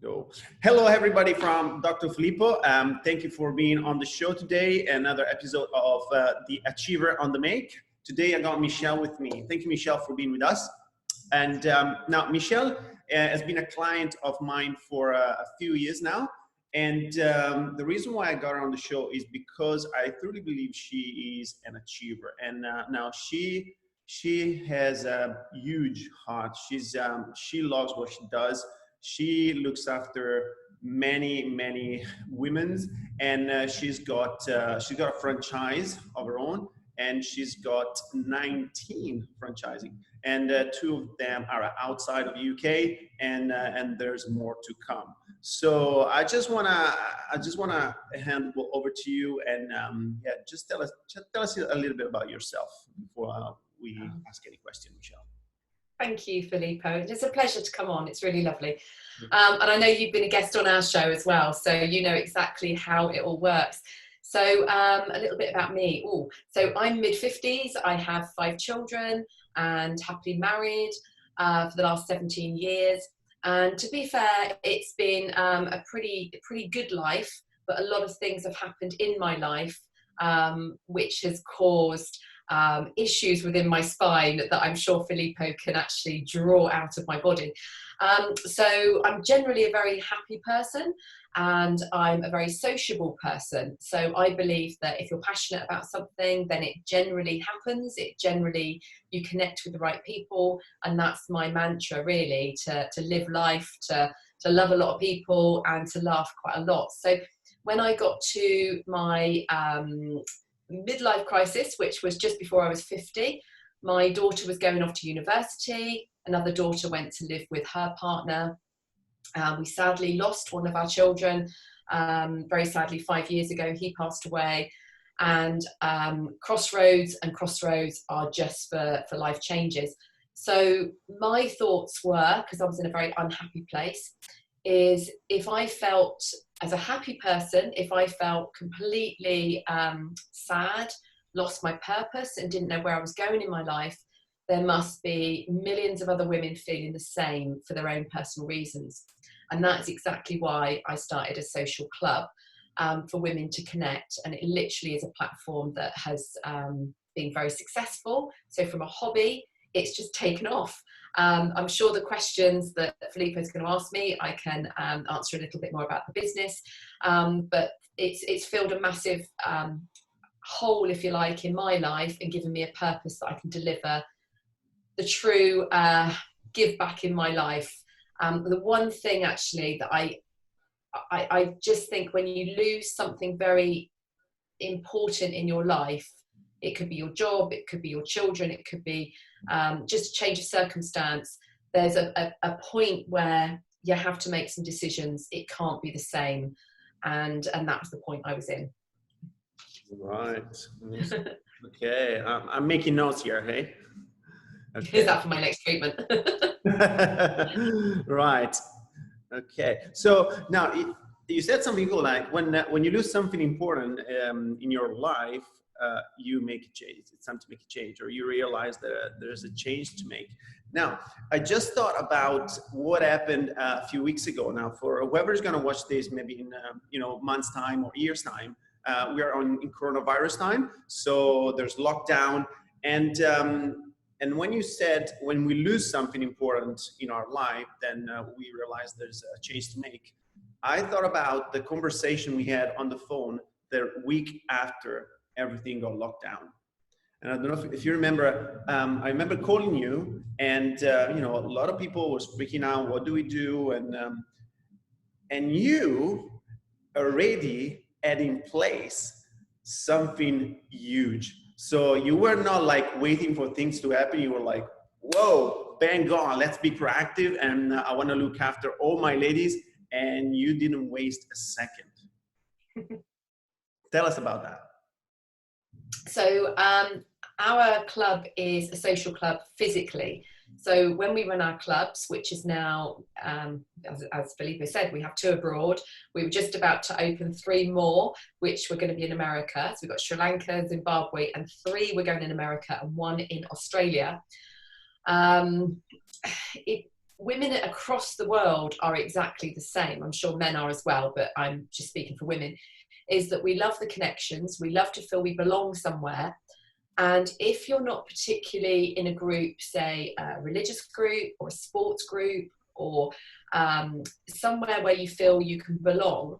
Go. Hello, everybody from Dr. Filippo. Thank you for being on the show today. Another episode of The Achiever on the Make. Today, I got Michelle with me. Thank you, Michelle, for being with us. And now, Michelle has been a client of mine for a few years now. And the reason why I got her on the show is because I truly believe she is an achiever. And now she has a huge heart. She loves what she does. She looks after many women, and she's got a franchise of her own, and she's got 19 franchising, and 2 of them are outside of UK, and there's more to come. So I just wanna hand it over to you, and yeah, just tell us a little bit about yourself before we ask any question, Michelle. Thank you, Filippo. It's a pleasure to come on. It's really lovely. And I know you've been a guest on our show as well, so you know exactly how it all works. So a little bit about me. So I'm mid-50s. I have 5 children and happily married for the last 17 years. And to be fair, it's been a pretty good life, but a lot of things have happened in my life which has caused issues within my spine that I'm sure Filippo can actually draw out of my body. So I'm generally a very happy person, and I'm a very sociable person. So I believe that if you're passionate about something, then it generally happens. You connect with the right people, and that's my mantra really, to live life, to love a lot of people, and to laugh quite a lot. So when I got to my midlife crisis, which was just before I was 50, my daughter was going off to university. Another daughter went to live with her partner. We sadly lost one of our children, very sadly 5 years ago. He passed away. And crossroads are just for life changes. So my thoughts were, because I was in a very unhappy place, is if I felt, as a happy person, if I felt completely sad, lost my purpose and didn't know where I was going in my life, there must be millions of other women feeling the same for their own personal reasons. And that's exactly why I started a social club for women to connect. And it literally is a platform that has been very successful. So from a hobby, it's just taken off. I'm sure the questions that Filippo is going to ask me, I can answer a little bit more about the business, but it's filled a massive hole, if you like, in my life, and given me a purpose that I can deliver the true give back in my life. The one thing actually that I just think, when you lose something very important in your life, it could be your job, it could be your children, it could be just a change of circumstance. There's a point where you have to make some decisions. It can't be the same. And that was the point I was in. Right. Okay. I'm making notes here, hey? Okay. Is that for my next treatment? Right. Okay. So now you said something cool, like when you lose something important in your life, you make a change. It's time to make a change, or you realize that there's a change to make. Now, I just thought about what happened a few weeks ago. Now, for whoever's going to watch this, maybe in months' time or years' time, we are in coronavirus time, so there's lockdown, and when you said when we lose something important in our life, then we realize there's a change to make. I thought about the conversation we had on the phone the week after everything got locked down. And I don't know if you remember, I remember calling you, and a lot of people was freaking out. What do we do? And you already had in place something huge. So you were not like waiting for things to happen. You were like, whoa, bang on, let's be proactive. And I want to look after all my ladies. And you didn't waste a second. Tell us about that. So our club is a social club physically. So when we run our clubs, which is now, as Filippo said, we have 2 abroad. We were just about to open 3 more, which were going to be in America. So we've got Sri Lanka, Zimbabwe, and 3 we're going in America, and 1 in Australia. women across the world are exactly the same. I'm sure men are as well, but I'm just speaking for women, is that we love the connections. We love to feel we belong somewhere. And if you're not particularly in a group, say a religious group or a sports group, or somewhere where you feel you can belong,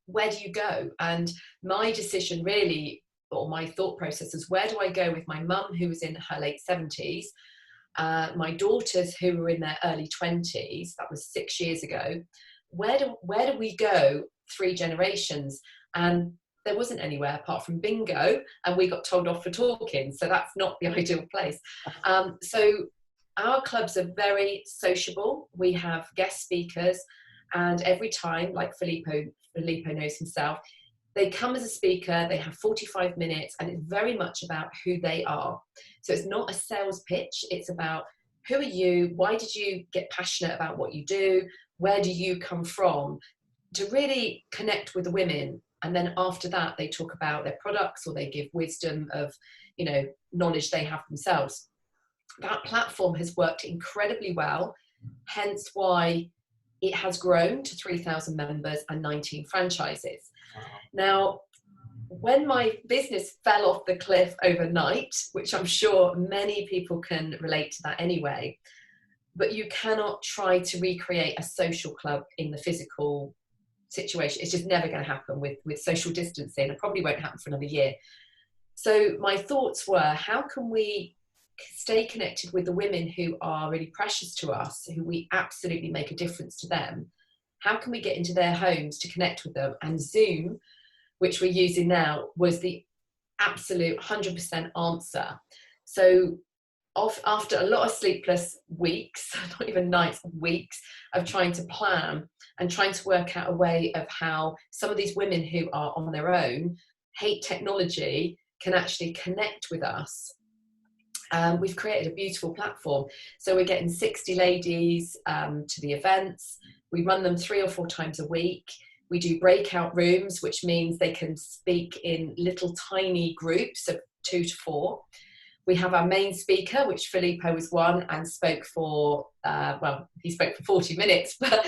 where do you go? And my decision really, or my thought process was, where do I go with my mum, who was in her late 70s, my daughters who were in their early 20s, that was 6 years ago, where do we go 3 generations? And there wasn't anywhere apart from bingo, and we got told off for talking, so that's not the ideal place. So our clubs are very sociable. We have guest speakers, and every time, like Filippo knows himself, they come as a speaker, they have 45 minutes, and it's very much about who they are. So it's not a sales pitch, it's about who are you, why did you get passionate about what you do, where do you come from, to really connect with the women. And then after that, they talk about their products, or they give wisdom of, you know, knowledge they have themselves. That platform has worked incredibly well, hence why it has grown to 3,000 members and 19 franchises. Now, when my business fell off the cliff overnight, which I'm sure many people can relate to that anyway, but you cannot try to recreate a social club in the physical situation. It's just never going to happen with social distancing. It probably won't happen for another year. So my thoughts were, how can we stay connected with the women who are really precious to us, who we absolutely make a difference to them? How can we get into their homes to connect with them? And Zoom, which we're using now, was the absolute 100% answer. So after a lot of sleepless weeks, not even nights, weeks of trying to plan and trying to work out a way of how some of these women who are on their own, hate technology, can actually connect with us, we've created a beautiful platform. So we're getting 60 ladies to the events. We run them 3 or 4 times a week. We do breakout rooms, which means they can speak in little tiny groups of 2 to 4. We have our main speaker, which Filippo was one, and spoke for, well, he spoke for 40 minutes, but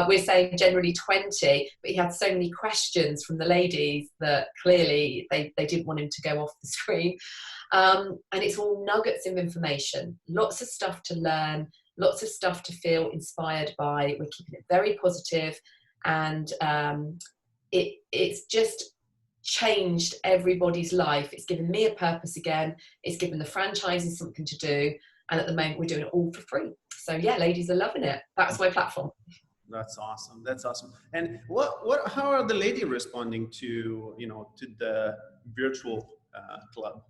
we're saying generally 20, but he had so many questions from the ladies that clearly they didn't want him to go off the screen. And it's all nuggets of information, lots of stuff to learn, lots of stuff to feel inspired by. We're keeping it very positive, and it's just changed everybody's life. It's given me a purpose again. It's given the franchises something to do. And at the moment, we're doing it all for free. So yeah, ladies are loving it. That's my platform. That's awesome. That's awesome. And how are the ladies responding to, you know, to the virtual club?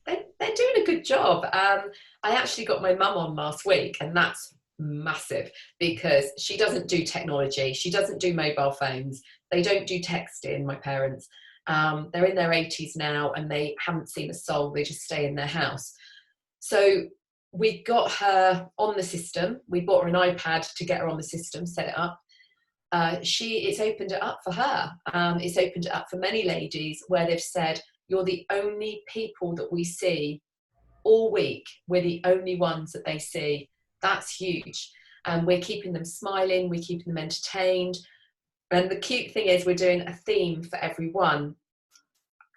They're doing a good job. I actually got my mum on last week, and that's massive because she doesn't do technology. She doesn't do mobile phones. They don't do texting, my parents. They're in their 80s now, and they haven't seen a soul. They just stay in their house. So we got her on the system. We bought her an iPad to get her on the system, set it up. It's opened it up for her. It's opened it up for many ladies where they've said, you're the only people that we see all week. We're the only ones that they see. That's huge. And we're keeping them smiling. We're keeping them entertained. And the cute thing is we're doing a theme for everyone.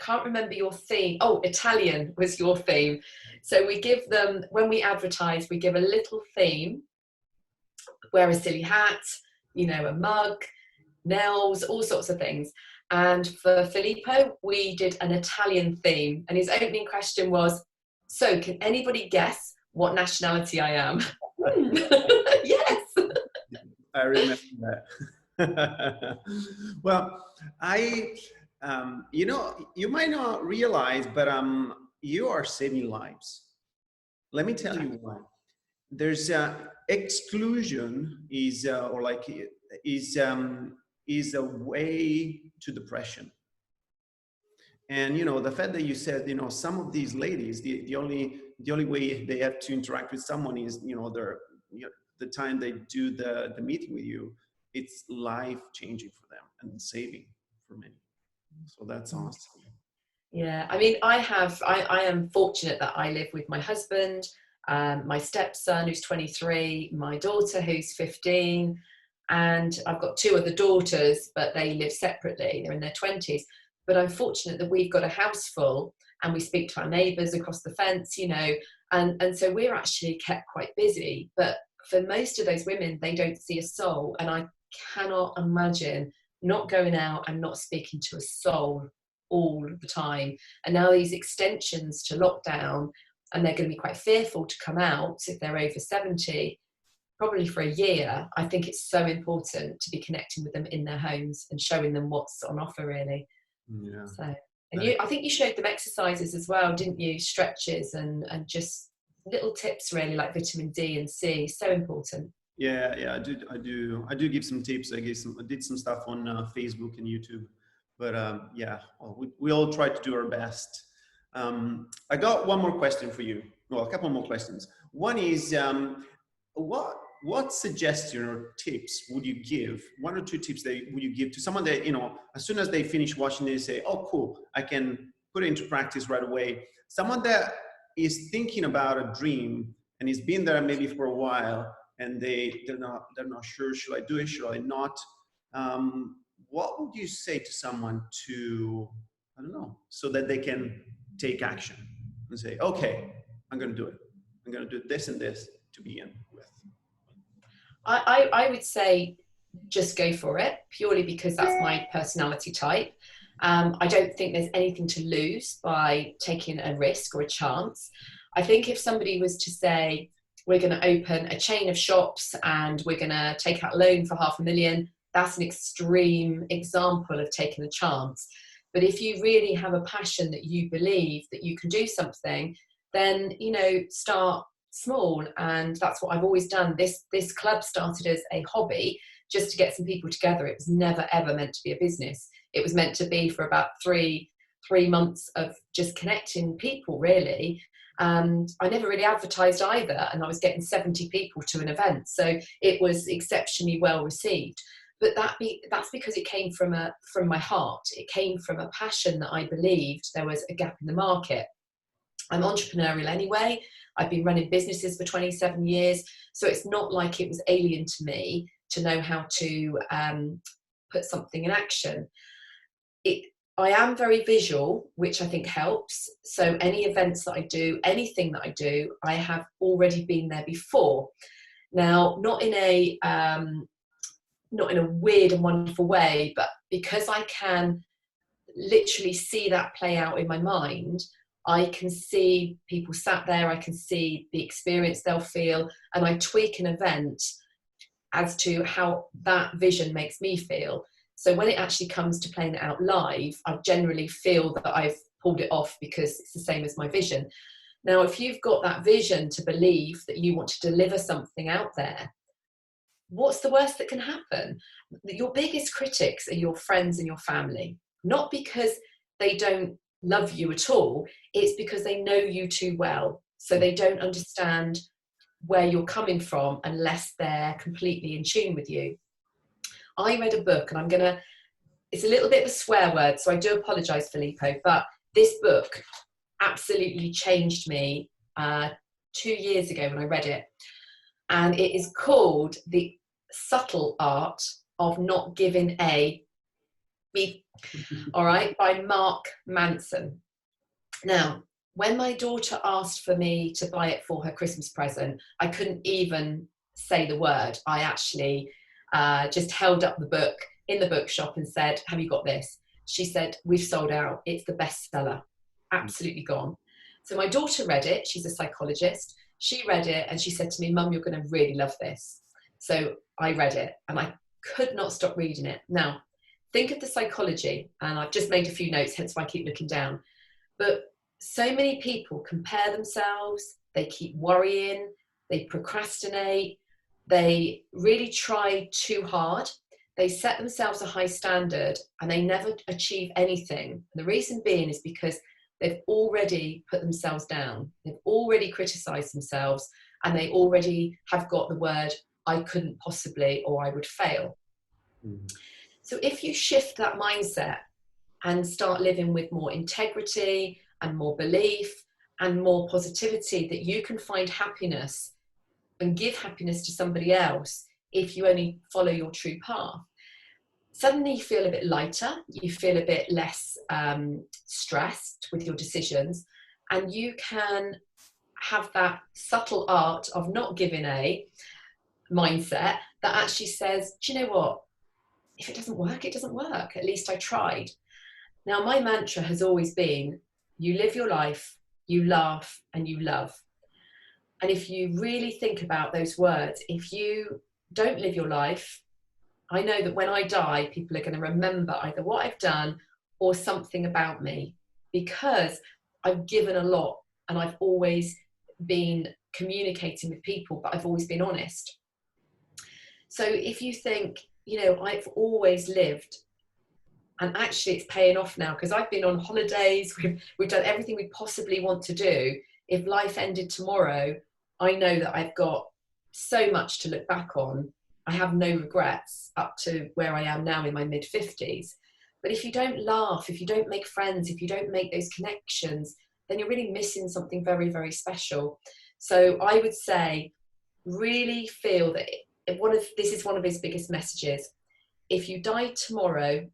Can't remember your theme. Oh, Italian was your theme. So we give them, when we advertise, we give a little theme, wear a silly hat, you know, a mug, nails, all sorts of things. And for Filippo, we did an Italian theme. And his opening question was, so can anybody guess what nationality I am? Yes. I remember that. Well, you know, you might not realize, but you are saving lives. Let me tell you why. There's exclusion is a way to depression. And you know, the fact that you said, you know, some of these ladies, the only way they have to interact with someone is, you know, the time they do the meeting with you, it's life changing for them and saving for many. So that's awesome. Yeah, I mean, I am fortunate that I live with my husband. my stepson who's 23, my daughter who's 15, and I've got 2 other daughters, but they live separately. They're in their 20s. But I'm fortunate that we've got a house full and we speak to our neighbours across the fence, you know, and so we're actually kept quite busy. But for most of those women, they don't see a soul. And I cannot imagine not going out and not speaking to a soul all the time. And now these extensions to lockdown, and they're going to be quite fearful to come out if they're over 70, probably for a year. I think it's so important to be connecting with them in their homes and showing them what's on offer, really. Yeah. So, and I think you showed them exercises as well, didn't you? Stretches and just little tips, really, like vitamin D and C. So important. Yeah, I do give some tips. I did some stuff on Facebook and YouTube, but yeah, well, we all try to do our best. I got one more question for you. Well, a couple more questions. One is, what suggestion or tips would you give? 1 or 2 tips would you give to someone that, you know, as soon as they finish watching this, say, oh, cool, I can put it into practice right away. Someone that is thinking about a dream and has been there maybe for a while, and they're not sure, should I do it, should I not? What would you say to someone to, I don't know, so that they can take action and say, okay, I'm going to do it. I'm going to do this and this to begin with. I would say just go for it, purely because that's my personality type. I don't think there's anything to lose by taking a risk or a chance. I think if somebody was to say, we're going to open a chain of shops and we're going to take out a loan for $500,000, that's an extreme example of taking a chance. But if you really have a passion that you believe that you can do something, then, you know, start small. And that's what I've always done. This club started as a hobby, just to get some people together. It was never ever meant to be a business. It was meant to be for about three months of just connecting people, really. And I never really advertised either, and I was getting 70 people to an event, so it was exceptionally well received. But that's because it came from my heart. It came from a passion that I believed there was a gap in the market. I'm entrepreneurial anyway. I've been running businesses for 27 years. So it's not like it was alien to me to know how to put something in action. I am very visual, which I think helps. So any events that I do, anything that I do, I have already been there before. Now, not in a weird and wonderful way, but because I can literally see that play out in my mind, I can see people sat there, I can see the experience they'll feel, and I tweak an event as to how that vision makes me feel. So when it actually comes to playing it out live, I generally feel that I've pulled it off because it's the same as my vision. Now, if you've got that vision to believe that you want to deliver something out there, what's the worst that can happen? Your biggest critics are your friends and your family, not because they don't love you at all. It's because they know you too well. So they don't understand where you're coming from unless they're completely in tune with you. I read a book, and it's a little bit of a swear word, so I do apologize, Filippo, but this book absolutely changed me 2 years ago when I read it. And it is called The Subtle Art of Not Giving a Beep, all right, by Mark Manson. Now, when my daughter asked for me to buy it for her Christmas present, I couldn't even say the word. I actually just held up the book in the bookshop and said, have you got this? She said, we've sold out. It's the bestseller. Absolutely gone. So my daughter read it. She's a psychologist. She read it and she said to me, Mum, you're going to really love this. So I read it and I could not stop reading it. Now, think of the psychology, and I've just made a few notes, hence why I keep looking down. But so many people compare themselves, they keep worrying, they procrastinate, they really try too hard. They set themselves a high standard and they never achieve anything. And the reason being is because they've already put themselves down. They've already criticized themselves, and they already have got the word, I couldn't possibly, or I would fail. Mm-hmm. So if you shift that mindset and start living with more integrity and more belief and more positivity, that you can find happiness and give happiness to somebody else if you only follow your true path, suddenly you feel a bit lighter, you feel a bit less stressed with your decisions, and you can have that subtle art of not giving a mindset that actually says, do you know what? If it doesn't work, it doesn't work. At least I tried. Now, my mantra has always been, you live your life, you laugh, and you love. And if you really think about those words, if you don't live your life, I know that when I die, people are going to remember either what I've done or something about me, because I've given a lot and I've always been communicating with people, but I've always been honest. So if you think, you know, I've always lived, and actually it's paying off now, because I've been on holidays, we've done everything we possibly want to do. If life ended tomorrow, I know that I've got so much to look back on. I have no regrets up to where I am now in my mid-50s. But if you don't laugh, if you don't make friends, if you don't make those connections, then you're really missing something very, very special. So I would say, really feel that this is one of his biggest messages. If you die tomorrow,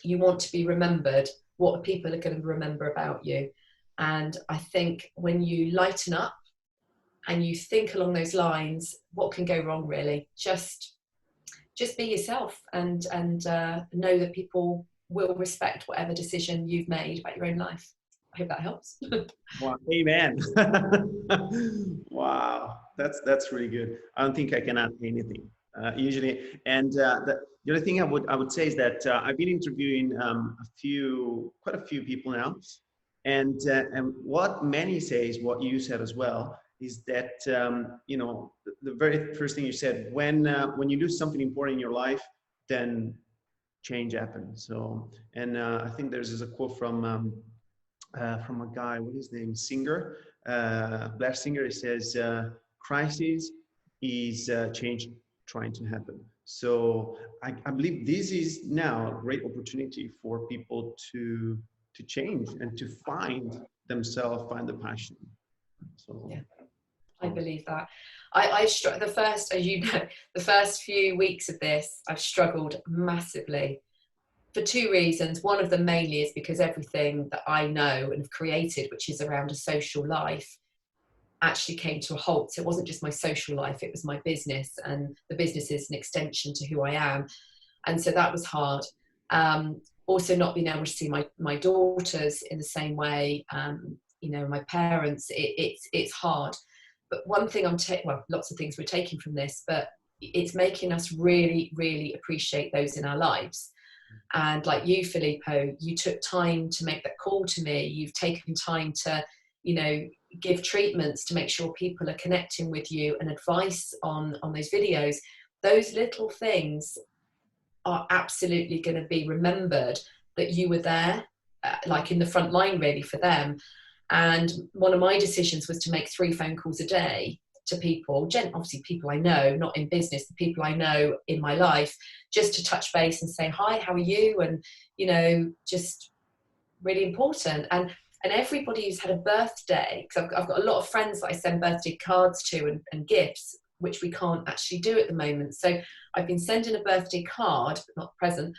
you want to be remembered. What people are going to remember about you? And I think when you lighten up and you think along those lines, what can go wrong really? Just be yourself, and know that people will respect whatever decision you've made about your own life. I hope that helps. Wow, amen. Wow, that's really good. I don't think I can add anything usually. And the other thing I would say is that I've been interviewing quite a few people now, and what many say is what you said as well, is that you know, the very first thing you said, when you do something important in your life, then change happens. So, and I think there's a quote from a guy, what is his name, Singer, Blair Singer. He says, crisis is change trying to happen. So I believe this is now a great opportunity for people to change and to find themselves, find the passion. So yeah, I believe that. I the first, as you know, the first few weeks of this, I've struggled massively for two reasons. One of them mainly is because everything that I know and have created, which is around a social life, actually came to a halt. So it wasn't just my social life, it was my business, and the business is an extension to who I am. And so that was hard. Also not being able to see my daughters in the same way, you know, my parents, it's hard. But one thing well, lots of things we're taking from this, but it's making us really, really appreciate those in our lives. And like you, Filippo, you took time to make that call to me. You've taken time to, you know, give treatments to make sure people are connecting with you, and advice on those videos. Those little things are absolutely going to be remembered, that you were there, like in the front line really for them. And one of my decisions was to make 3 phone calls a day to people, obviously people I know, not in business, the people I know in my life, just to touch base and say, hi, how are you? And, you know, just really important. And everybody who's had a birthday, because I've got a lot of friends that I send birthday cards to and gifts, which we can't actually do at the moment. So I've been sending a birthday card, but not present.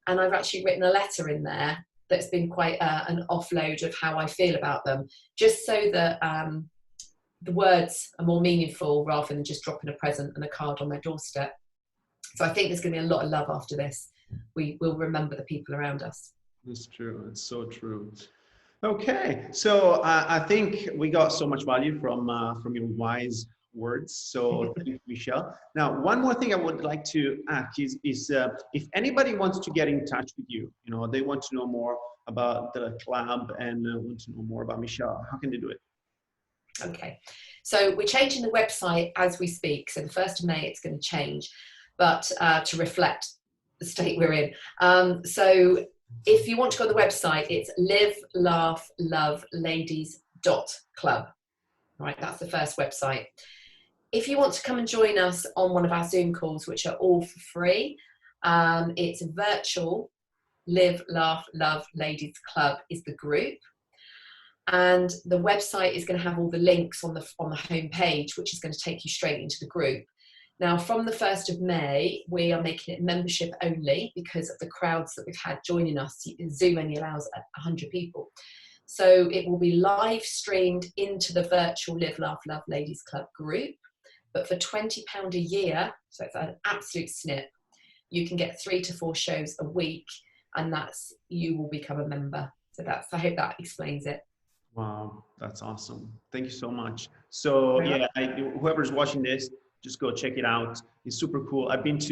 And I've actually written a letter in there that's been quite an offload of how I feel about them, just so that the words are more meaningful rather than just dropping a present and a card on their doorstep. So I think there's going to be a lot of love after this. We will remember the people around us. It's true. It's so true. Okay, so I think we got so much value from your wise words. So thank you, Michelle. Now, one more thing I would like to ask is if anybody wants to get in touch with you, you know, they want to know more about the club and want to know more about Michelle, how can they do it? Okay, so we're changing the website as we speak. So the 1st of May, it's going to change, but to reflect the state we're in. So if you want to go to the website, it's livelaughloveladies.club. Right, that's the first website. If you want to come and join us on one of our Zoom calls, which are all for free, it's virtual. Live, Laugh, Love Ladies Club is the group. And the website is going to have all the links on the home page, which is going to take you straight into the group. Now, from the 1st of May, we are making it membership only because of the crowds that we've had joining us. Zoom only allows 100 people. So it will be live streamed into the virtual Live, Laugh, Love Ladies Club group. But for £20 a year, so it's an absolute snip, you can get 3 to 4 shows a week, and that's, you will become a member. So that's, I hope that explains it. Wow, that's awesome. Thank you so much. So yeah, whoever's watching this, just go check it out. It's super cool. I was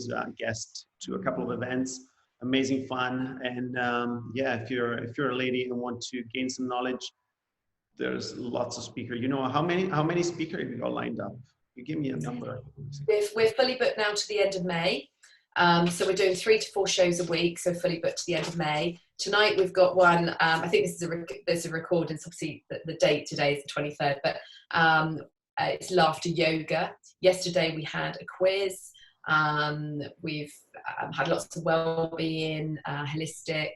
a guest to a couple of events, amazing fun. And yeah, if you're a lady and want to gain some knowledge, there's lots of speakers. You know, how many speakers have you got lined up? You give me a number. We're fully booked now to the end of May. So we're doing 3 to 4 shows a week, so fully booked to the end of May. Tonight we've got one, I think there's a recording, so obviously the date today is the 23rd, but it's laughter yoga. Yesterday we had a quiz. We've had lots of well-being, holistic.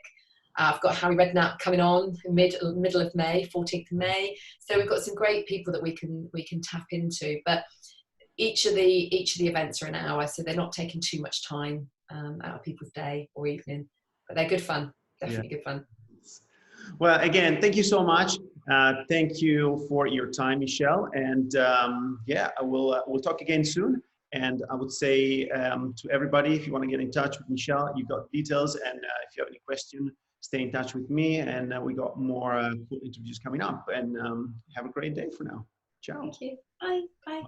I've got Harry Redknapp coming on middle of May, 14th of May. So we've got some great people that we can tap into. But each of the events are an hour, so they're not taking too much time out of people's day or evening. But they're good fun, definitely good fun. Well, again, thank you so much. Thank you for your time, Michelle. And yeah, we'll talk again soon. And I would say to everybody, if you want to get in touch with Michelle, you've got details. And if you have any question, stay in touch with me. And we got more cool interviews coming up. And have a great day for now. Ciao. Thank you. Bye. Bye.